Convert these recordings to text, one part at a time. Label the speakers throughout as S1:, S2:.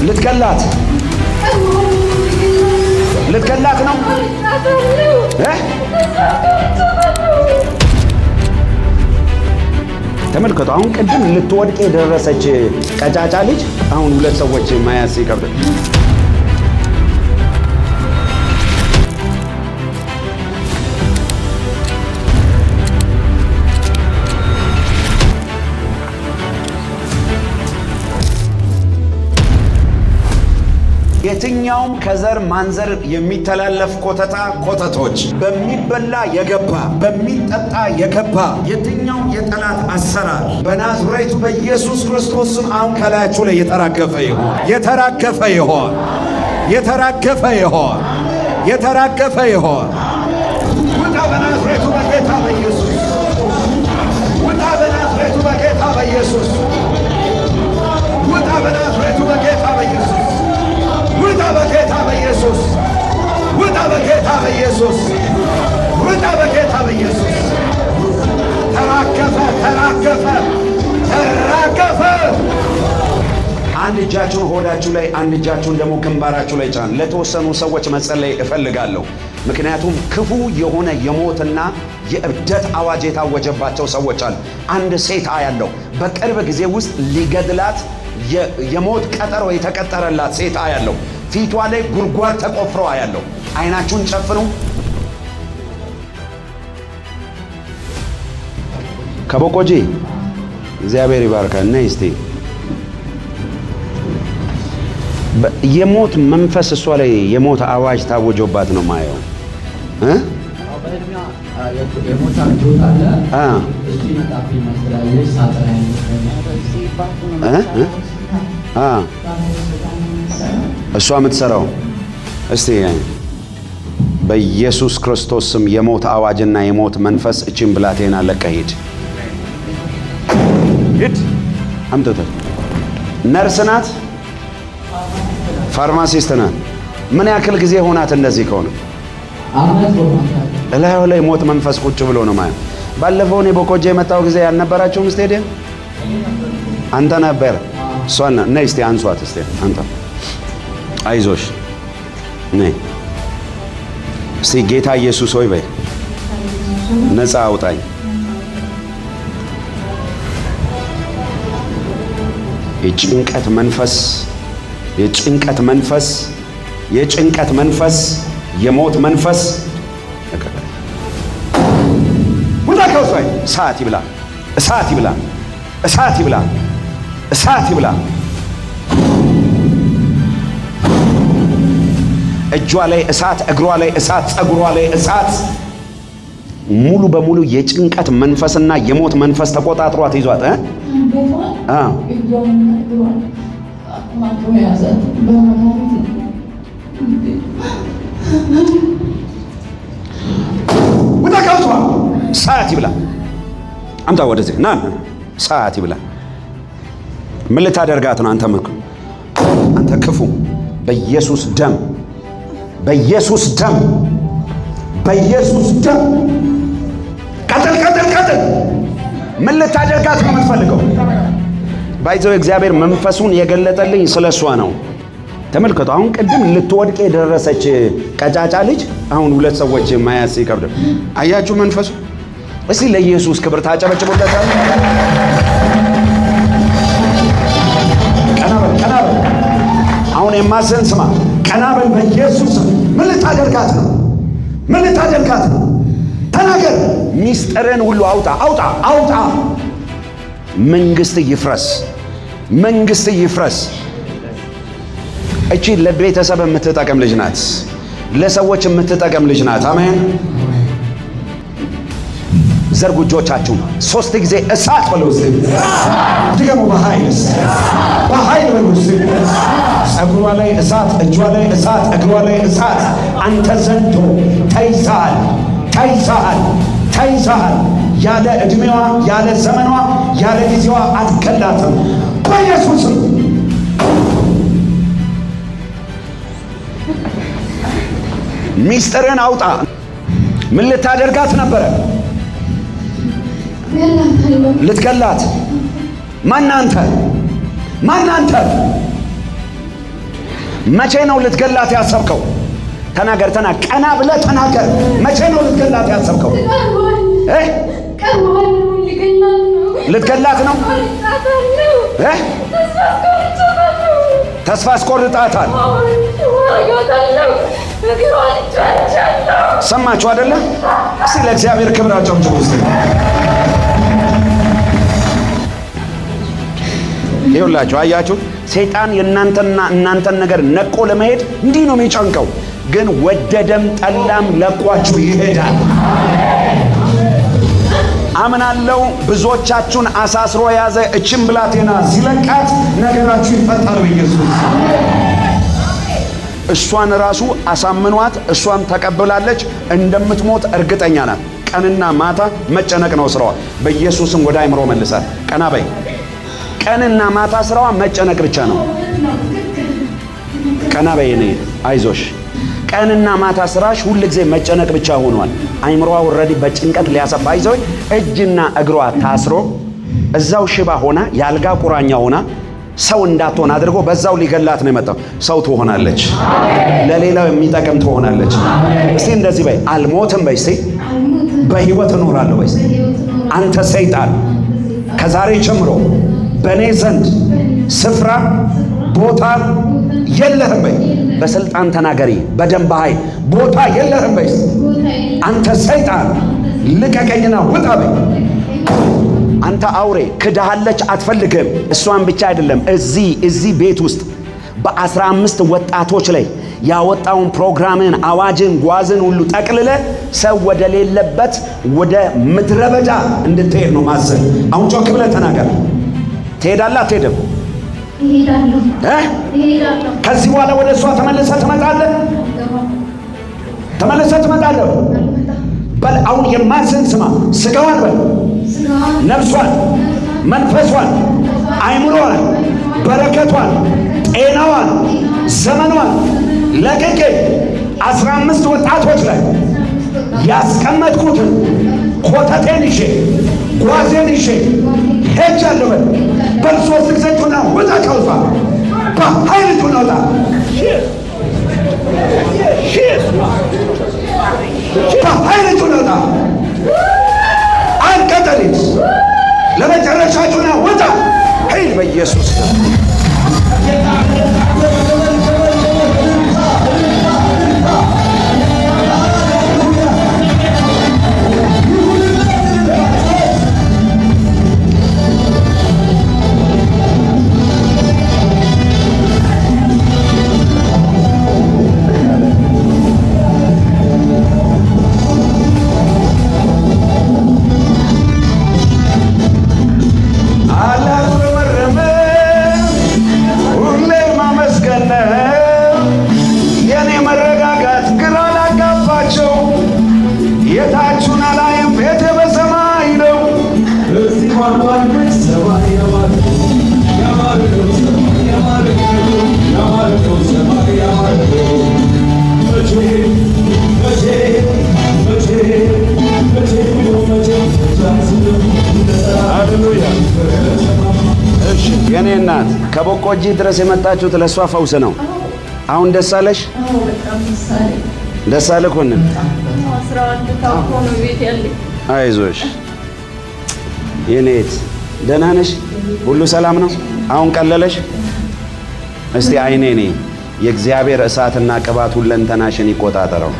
S1: ልትገላት ነው ተመልከቱ። አሁን ቅድም ልትወድቅ የደረሰች ቀጫጫ ልጅ አሁን ሁለት ሰዎች ማያዝ ሲከብድ የትኛውም ከዘር ማንዘር የሚተላለፍ ኮተቶች በሚበላ የገባ በሚጠጣ የገባ የትኛው የጠላት አሰራር በናዝሬቱ በኢየሱስ ክርስቶስ ስም አሁን ከላያችሁ ላይ የተራገፈ ይሆን፣ የተራገፈ ይሆን፣ የተራገፈ ይሆን፣ የተራገፈ ይሆን። ውጣ በናዝሬቱ በጌታ በኢየሱስ፣ ውጣ በናዝሬቱ በጌታ በኢየሱስ፣ ውጣ በናዝሬቱ በጌታ በኢየሱስ፣ ውጣ በጌታ በኢየሱስ፣ ውጣ በጌታ በኢየሱስ፣ ውጣ በጌታ በኢየሱስ። ተራገፈ፣ ተራገፈ፣ ተራገፈ። አንድ እጃችሁን ሆዳችሁ ላይ፣ አንድ እጃችሁን ደግሞ ግንባራችሁ ላይ ጫኑ። ለተወሰኑ ሰዎች መጸለይ እፈልጋለሁ። ምክንያቱም ክፉ የሆነ የሞትና የእብደት አዋጅ የታወጀባቸው ሰዎች አሉ። አንድ ሴት አያለው በቅርብ ጊዜ ውስጥ ሊገድላት የሞት ቀጠሮ የተቀጠረላት ሴት አያለው። ፊቷ ላይ ጉድጓድ ተቆፍሮ አያለው። አይናችሁን ጨፍኑ። ከቦቆጂ እግዚአብሔር ይባርካ። ነይ እስቲ። የሞት መንፈስ እሷ ላይ የሞት አዋጅ ታወጆባት ነው ማየው። እሷ የምትሰራው እስቲ በኢየሱስ ክርስቶስ ስም የሞት አዋጅና የሞት መንፈስ እቺን ብላቴና ለቀህ ሂድ፣ ሂድ። አምጥተህ ነርስ ናት፣ ፋርማሲስት ናት። ምን ያክል ጊዜ ሆናት እንደዚህ ከሆነ? እላዩ ላይ ሞት መንፈስ ቁጭ ብሎ ነው ማለት። ባለፈው እኔ በኮጄ የመጣው ጊዜ ያልነበራችሁም ስቴዲየም አንተ ነበር። እሷን ነይ እስቲ አንሷት እስቲ አንተ አይዞሽ ነይ እስቲ። ጌታ ኢየሱስ ሆይ በይ፣ ነፃ አውጣኝ። የጭንቀት መንፈስ፣ የጭንቀት መንፈስ፣ የጭንቀት መንፈስ፣ የሞት መንፈስ ውጣ ከውስጥ። እሳት ይብላ፣ እሳት ይብላ፣ እሳት ይብላ፣ እሳት ይብላ። እጇ ላይ እሳት፣ እግሯ ላይ እሳት፣ ጸጉሯ ላይ እሳት። ሙሉ በሙሉ የጭንቀት መንፈስና የሞት መንፈስ ተቆጣጥሯት ይዟት ውጣ ከውስጥ። እሳት ይብላ። አምጣ ወደዚህ ና። እሳት ይብላ። ምን ልታደርጋት ነው አንተ? አንተ ክፉ! በኢየሱስ ደም፣ በኢየሱስ ደም፣ በኢየሱስ ደም ቀጥል፣ ቀጥል፣ ቀጥል። ምን ልታደርጋት ነው የምትፈልገው? ባይዘው እግዚአብሔር መንፈሱን የገለጠልኝ ስለሷ ነው። ተመልከቱ። አሁን ቅድም ልትወድቅ የደረሰች ቀጫጫ ልጅ አሁን ሁለት ሰዎች ማያዝ ሲከብድ አያችሁ መንፈሱ። እስቲ ለኢየሱስ ክብር ታጨበጭቡለታል። ቀና በል፣ ቀና በል። አሁን የማዘን ስማ፣ ቀና በል በኢየሱስ። ምን ልታደርጋት ነው? ምን ልታደርጋት ነው? ተናገር። ሚስጥርን ሁሉ አውጣ፣ አውጣ፣ አውጣ። መንግስት ይፍረስ፣ መንግስት ይፍረስ። እቺ ለቤተሰብ የምትጠቀም ልጅ ናት፣ ለሰዎች የምትጠቀም ልጅ ናት። አሜን። ዘርጉ እጆቻችሁ፣ ሶስት ጊዜ እሳት በሉ እስቲ። ድገሙ። በኃይል በኃይል በሉ እስቲ። ጸጉሯ ላይ እሳት፣ እጇ ላይ እሳት፣ እግሯ ላይ እሳት። አንተ ዘንዶ ተይዘሃል፣ ተይዘሃል፣ ተይዘሃል። ያለ ዕድሜዋ፣ ያለ ዘመኗ፣ ያለ ጊዜዋ አትገላትም በኢየሱስ ስም። ሚስጥርን አውጣ። ምን ልታደርጋት ነበረ? ልትገላት። ማን አንተ? ማን አንተ? መቼ ነው ልትገላት ያሰብከው? ተናገር። ቀና ብለህ ተናገር። መቼ ነው ልትገላት ያሰብከው? ልትገላት ነው? ተስፋ አስቆርጣታል። ሰማችሁ አይደለ? እስቲ ለእግዚአብሔር ክብር አጨብጭቡ። ይኸውላችሁ አያችሁ፣ ሰይጣን እናንተን ነገር ነቆ ለመሄድ እንዲህ ነው የሚጨንቀው። ግን ወደደም ጠላም ለቋችሁ ይሄዳል። አምናለሁ ብዙዎቻችሁን አሳስሮ የያዘ እችን ብላቴና ሲለቃት ነገራችሁ ይፈታል በኢየሱስ። እሷን ራሱ አሳምኗት፣ እሷም ተቀብላለች። እንደምትሞት እርግጠኛ ናት። ቀንና ማታ መጨነቅ ነው ስራዋ። በኢየሱስም ወደ አይምሮ መልሳት። ቀና በይ። ቀንና ማታ ስራዋ መጨነቅ ብቻ ነው። ቀና በይ። እኔ አይዞሽ። ቀንና ማታ ስራሽ ሁሉ ጊዜ መጨነቅ ብቻ ሆኗል። አይምሮዋ ወረዲ በጭንቀት ሊያሰፋ ይዘው እጅና እግሯ ታስሮ እዛው ሽባ ሆና ያልጋ ቁራኛ ሆና ሰው እንዳትሆን አድርጎ በዛው ሊገላት ነው የመጣው። ሰው ትሆናለች፣ ለሌላው የሚጠቅም ትሆናለች። እስቲ እንደዚህ በይ፣ አልሞትም በይ። እስቲ በህይወት እኖራለሁ በይ። አንተ ሰይጣን ከዛሬ ጀምሮ በእኔ ዘንድ ስፍራ ቦታ የለህም በይ። በስልጣን ተናገሪ፣ በደንብ ኃይል ቦታ የለህም በይ። አንተ ሰይጣን ልቀቀኝና ውጣ በይ። አንተ አውሬ ክዳሃለች፣ አትፈልግም። እሷን ብቻ አይደለም እዚህ ቤት ውስጥ በ15 ወጣቶች ላይ ያወጣውን ፕሮግራምን፣ አዋጅን፣ ጓዝን ሁሉ ጠቅልለ ሰው ወደ ሌለበት ወደ ምድረ በዳ እንድትሄድ ነው ማዘን። አሁን ጮክ ብለህ ተናገር። ትሄዳለህ አትሄድም?
S2: እሄዳለሁ።
S1: ከዚህ በኋላ ወደ እሷ ተመልሰህ ትመጣለህ? ተመልሰህ ትመጣለህ? በል አሁን የማዝን ስማ። ስጋዋን በል፣ ነፍሷን፣ መንፈሷን፣ አይምሮዋን፣ በረከቷን፣ ጤናዋን፣ ዘመኗን ለቅቄ 15 ወጣቶች ላይ ያስቀመጥኩትን ኮተቴን ይዤ ጓዜን ይዤ ሄጃለሁ። በል ሶስት ጊዜ ጩና ውጣ፣ ከውጣ በኃይል ጩና ውጣ። በኃይል ጩና ውጣ። አንቀጠሪት ለመጨረሻ ጩና ውጣ። ኃይል በኢየሱስ የኔ እናት ከቦቆጂ ድረስ የመጣችሁት ለሷ ፈውስ ነው። አሁን ደስ አለሽ? ደስ አለህ? ሆነ አይዞሽ የኔት ደህና ነሽ? ሁሉ ሰላም ነው? አሁን ቀለለሽ? እስቲ አይኔ ነኝ የእግዚአብሔር እሳትና ቅባት ሁለንተናሽን ይቆጣጠረው።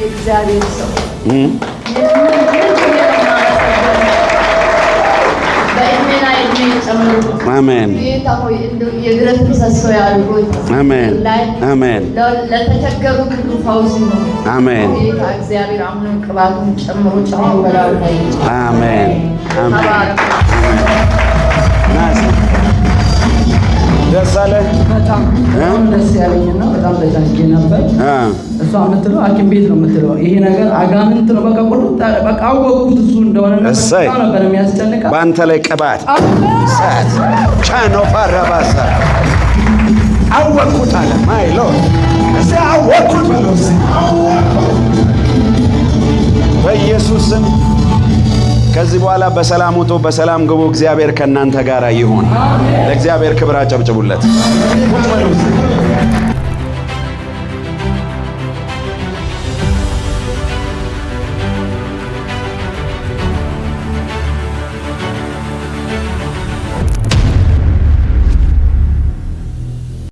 S2: የእግዚአብሔር ሰው
S1: አሜን
S2: የብረት ምሰሶ ያሉት
S1: አሜን አሜን
S2: ለተቸገሩ ሁሉ ፈውስ ነው።
S1: አሜን
S2: እግዚአብሔር አሁን ቅባቱን ጨምሮ በላው ላይ
S1: አሜን አሜን። ደስ አለህ?
S3: በጣም ደስ ያለኝና በጣም ተጨንቄ ነበር። እሷ የምትለው ሐኪም ቤት ነው የምትለው ይሄ ነገር አጋንንት ነው በቃ ሁሉ በቃ አወቅኩት እሱ እንደሆነ ነበር የሚያስጨንቃት።
S1: በአንተ ላይ ቅባት ሰዓት ቻኖ ፓራባሳ አወቅኩት አለ ማይሎ እዛ አወቅኩት በለው በኢየሱስ ስም ከዚህ በኋላ በሰላም ውጡ፣ በሰላም ግቡ። እግዚአብሔር ከእናንተ ጋር ይሁን። ለእግዚአብሔር ክብር አጨብጭቡለት።